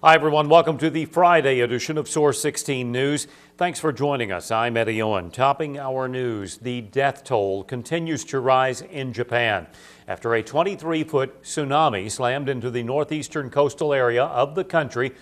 Hi, everyone. Welcome to the Friday edition of Source 16 News. Thanks for joining us. I'm Eddie Owen. Topping our news, the death toll continues to rise in Japan after a 23-foot tsunami slammed into the northeastern coastal area of the country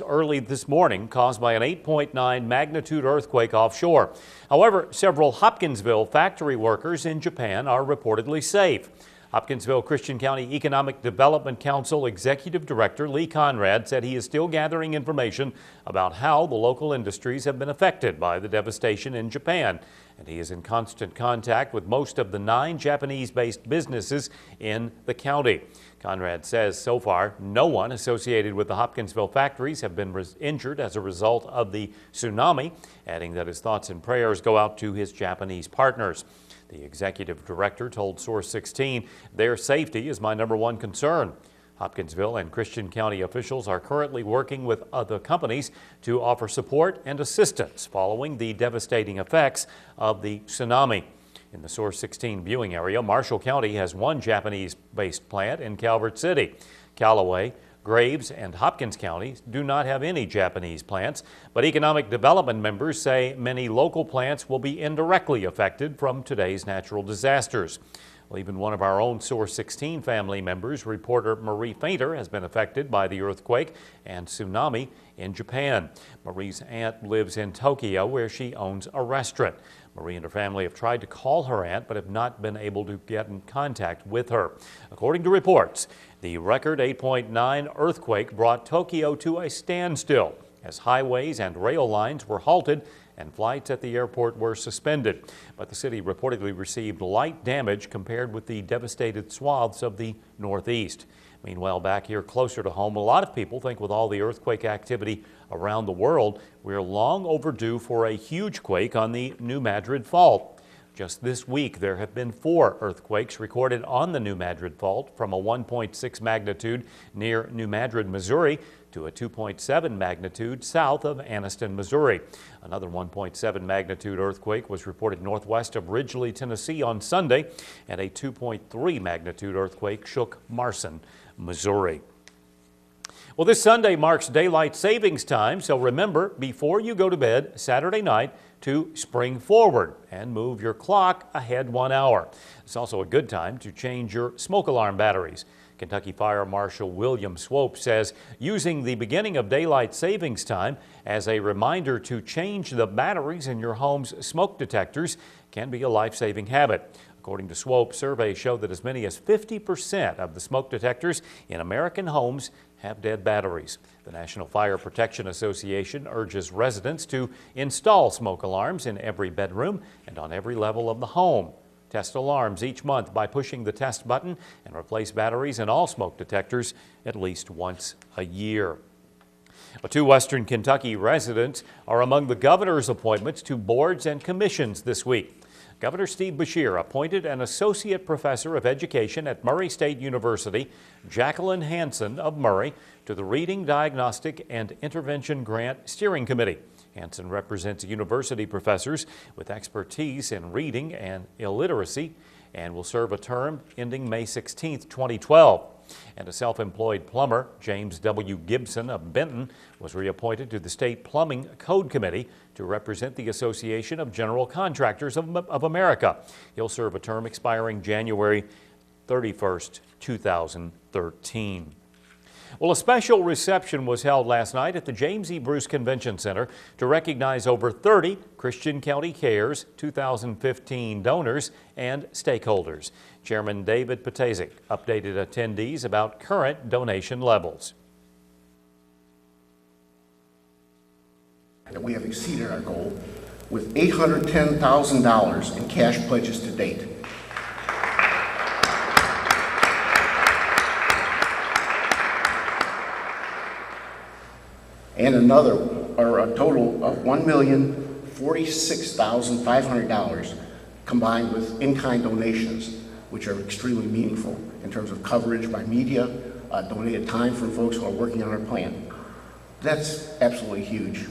early this morning, caused by an 8.9 magnitude earthquake offshore. However, several Hopkinsville factory workers in Japan are reportedly safe. Hopkinsville Christian County Economic Development Council Executive Director Lee Conrad said he is still gathering information about how the local industries have been affected by the devastation in Japan, and he is in constant contact with most of the 9 Japanese-based businesses in the county. Conrad says so far no one associated with the Hopkinsville factories have been injured as a result of the tsunami, adding that his thoughts and prayers go out to his Japanese partners. The executive director told Source 16, "Their safety is my #1 concern." Hopkinsville and Christian County officials are currently working with other companies to offer support and assistance following the devastating effects of the tsunami. In the Source 16 viewing area, Marshall County has 1 Japanese-based plant in Calvert City. Callaway, Graves, and Hopkins counties do not have any Japanese plants, but economic development members say many local plants will be indirectly affected from today's natural disasters. Well, even one of our own Source 16 family members, reporter Marie Fainter, has been affected by the earthquake and tsunami in Japan. Marie's aunt lives in Tokyo, where she owns a restaurant. Marie and her family have tried to call her aunt, but have not been able to get in contact with her. According to reports, the record 8.9 earthquake brought Tokyo to a standstill as highways and rail lines were halted and flights at the airport were suspended. But the city reportedly received light damage compared with the devastated swaths of the Northeast. Meanwhile, back here closer to home, a lot of people think with all the earthquake activity around the world, we're long overdue for a huge quake on the New Madrid Fault. Just this week, there have been 4 earthquakes recorded on the New Madrid Fault, from a 1.6 magnitude near New Madrid, Missouri, to a 2.7 magnitude south of Anniston, Missouri. Another 1.7 magnitude earthquake was reported northwest of Ridgely, Tennessee on Sunday, and a 2.3 magnitude earthquake shook Marson, Missouri. Well, this Sunday marks daylight savings time, so remember, before you go to bed Saturday night, to spring forward and move your clock ahead 1 hour. It's also a good time to change your smoke alarm batteries. Kentucky Fire Marshal William Swope says using the beginning of daylight savings time as a reminder to change the batteries in your home's smoke detectors can be a life-saving habit. According to Swope, surveys show that as many as 50% of the smoke detectors in American homes have dead batteries. The National Fire Protection Association urges residents to install smoke alarms in every bedroom and on every level of the home. Test alarms each month by pushing the test button and replace batteries in all smoke detectors at least once a year. 2 Western Kentucky residents are among the governor's appointments to boards and commissions this week. Governor Steve Beshear appointed an associate professor of education at Murray State University, Jacqueline Hansen of Murray, to the Reading, Diagnostic, and Intervention Grant Steering Committee. Hansen represents university professors with expertise in reading and illiteracy and will serve a term ending May 16, 2012. And a self-employed plumber, James W. Gibson of Benton, was reappointed to the State Plumbing Code Committee to represent the Association of General Contractors of America. He'll serve a term expiring January 31st, 2013. Well, a special reception was held last night at the James E. Bruce Convention Center to recognize over 30 Christian County Cares 2015 donors and stakeholders. Chairman David Patazik updated attendees about current donation levels. We have exceeded our goal with $810,000 in cash pledges to date. And a total of $1,046,500 combined with in-kind donations, which are extremely meaningful in terms of coverage by media, donated time from folks who are working on our plan. That's absolutely huge.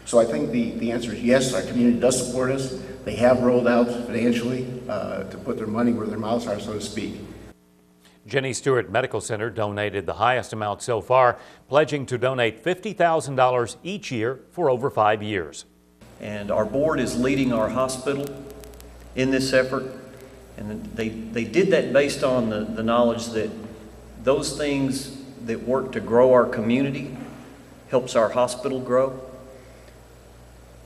So I think the answer is yes, our community does support us. They have rolled out financially to put their money where their mouths are, so to speak. Jenny Stewart Medical Center donated the highest amount so far, pledging to donate $50,000 each year for over 5 years. And our board is leading our hospital in this effort. And they did that based on the knowledge that those things that work to grow our community helps our hospital grow.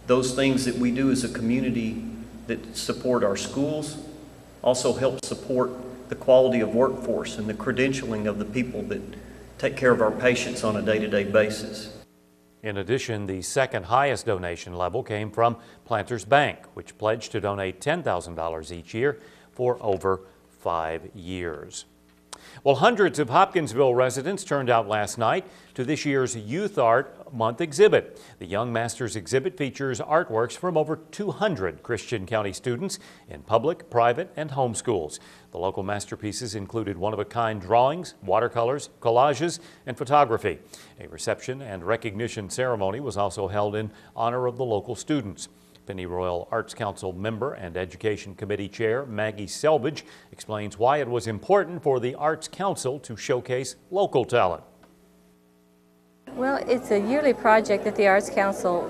Those things that we do as a community that support our schools also help support the quality of workforce and the credentialing of the people that take care of our patients on a day-to-day basis. In addition, the second highest donation level came from Planters Bank, which pledged to donate $10,000 each year for over 5 years. Well, hundreds of Hopkinsville residents turned out last night to this year's Youth Art Month exhibit. The Young Masters exhibit features artworks from over 200 Christian County students in public, private, and home schools. The local masterpieces included one-of-a-kind drawings, watercolors, collages, and photography. A reception and recognition ceremony was also held in honor of the local students. Pennyroyal Arts Council member and Education Committee Chair Maggie Selvage explains why it was important for the Arts Council to showcase local talent. Well, it's a yearly project that the Arts Council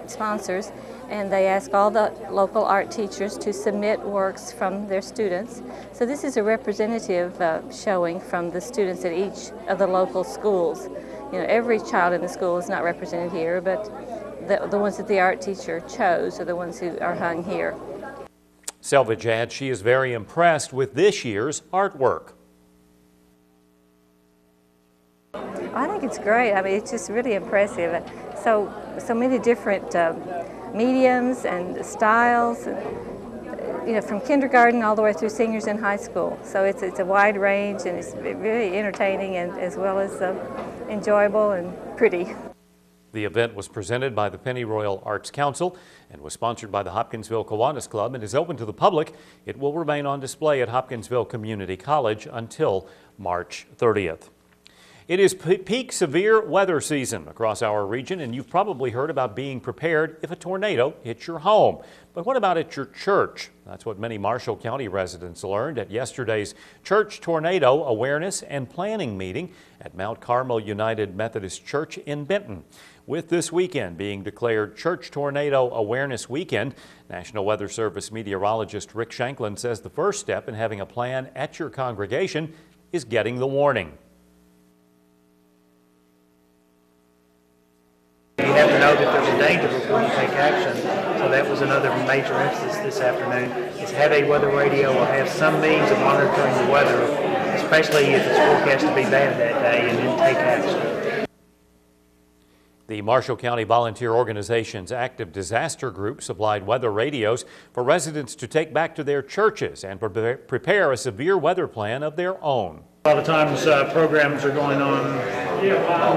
sponsors, and they ask all the local art teachers to submit works from their students. So this is a representative showing from the students at each of the local schools. You know, every child in the school is not represented here, but the ones that the art teacher chose are the ones who are hung here. Selvage adds she is very impressed with this year's artwork. I think it's great. I mean, it's just really impressive. So many different mediums and styles, you know, from kindergarten all the way through seniors in high school. So it's a wide range, and it's really entertaining and as well as enjoyable and pretty. The event was presented by the Pennyroyal Arts Council and was sponsored by the Hopkinsville Kiwanis Club and is open to the public. It will remain on display at Hopkinsville Community College until March 30th. It is peak severe weather season across our region, and you've probably heard about being prepared if a tornado hits your home. But what about at your church? That's what many Marshall County residents learned at yesterday's Church Tornado Awareness and Planning meeting at Mount Carmel United Methodist Church in Benton. With this weekend being declared Church Tornado Awareness Weekend, National Weather Service meteorologist Rick Shanklin says the first step in having a plan at your congregation is getting the warning. You have to know that there's a danger before you take action. So that was another major emphasis this afternoon, is have a weather radio or have some means of monitoring the weather, especially if it's forecast to be bad that day, and then take action. The Marshall County Volunteer Organization's Active Disaster Group supplied weather radios for residents to take back to their churches and prepare a severe weather plan of their own. A lot of times programs are going on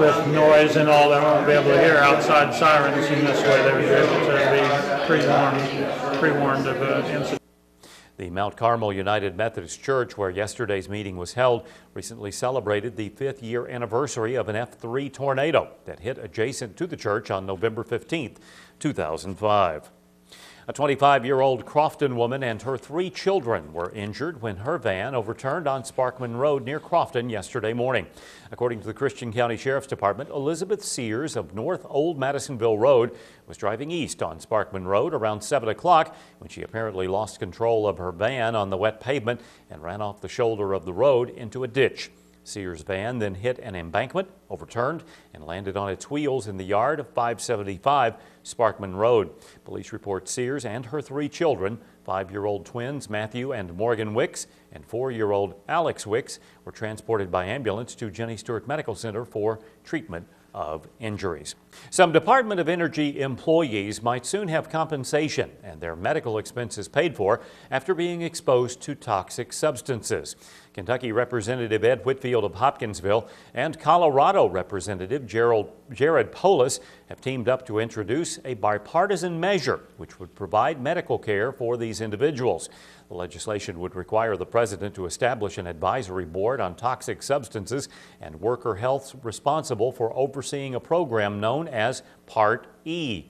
with noise and all, they won't be able to hear outside sirens, and this way they're able to be pre-warned of an incident. The Mount Carmel United Methodist Church, where yesterday's meeting was held, recently celebrated the 5th year anniversary of an F3 tornado that hit adjacent to the church on November 15, 2005. A 25-year-old Crofton woman and her 3 children were injured when her van overturned on Sparkman Road near Crofton yesterday morning. According to the Christian County Sheriff's Department, Elizabeth Sears of North Old Madisonville Road was driving east on Sparkman Road around 7 o'clock when she apparently lost control of her van on the wet pavement and ran off the shoulder of the road into a ditch. Sears' van then hit an embankment, overturned, and landed on its wheels in the yard of 575 Sparkman Road. Police report Sears and her 3 children, 5-year-old twins Matthew and Morgan Wicks and 4-year-old Alex Wicks, were transported by ambulance to Jenny Stewart Medical Center for treatment of injuries. Some Department of Energy employees might soon have compensation and their medical expenses paid for after being exposed to toxic substances. Kentucky Representative Ed Whitfield of Hopkinsville and Colorado Representative Jared Polis have teamed up to introduce a bipartisan measure which would provide medical care for these individuals. The legislation would require the president to establish an advisory board on toxic substances and worker health responsible for overseeing a program known as Part E.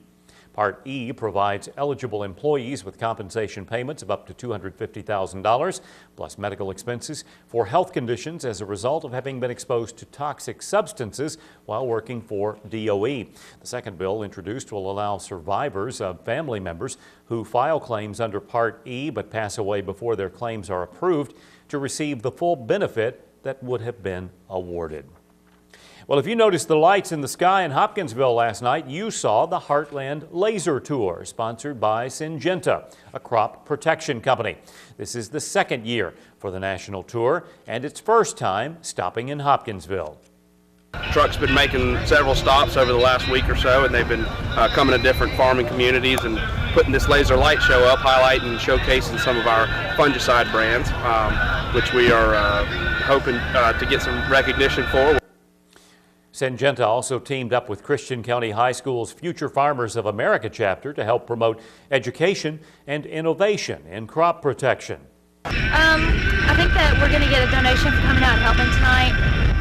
Part E provides eligible employees with compensation payments of up to $250,000 plus medical expenses for health conditions as a result of having been exposed to toxic substances while working for DOE. The second bill introduced will allow survivors of family members who file claims under Part E but pass away before their claims are approved to receive the full benefit that would have been awarded. Well, if you noticed the lights in the sky in Hopkinsville last night, you saw the Heartland Laser Tour, sponsored by Syngenta, a crop protection company. This is the second year for the national tour and its first time stopping in Hopkinsville. Truck's been making several stops over the last week or so, and they've been coming to different farming communities and putting this laser light show up, highlighting and showcasing some of our fungicide brands, which we are hoping to get some recognition for. Syngenta also teamed up with Christian County High School's Future Farmers of America chapter to help promote education and innovation in crop protection. I think that we're going to get a donation for coming out and helping tonight,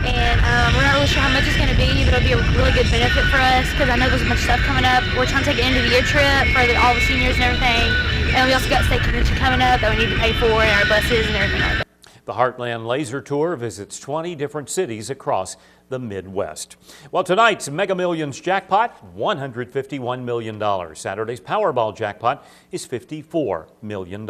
and we're not really sure how much it's going to be, but it'll be a really good benefit for us because I know there's a bunch of stuff coming up. We're trying to take an end-of-the-year trip for all the seniors and everything, and we also got state convention coming up that we need to pay for, and our buses and everything like that. The Heartland Laser Tour visits 20 different cities across the Midwest. Well, tonight's Mega Millions jackpot, $151 million. Saturday's Powerball jackpot is $54 million.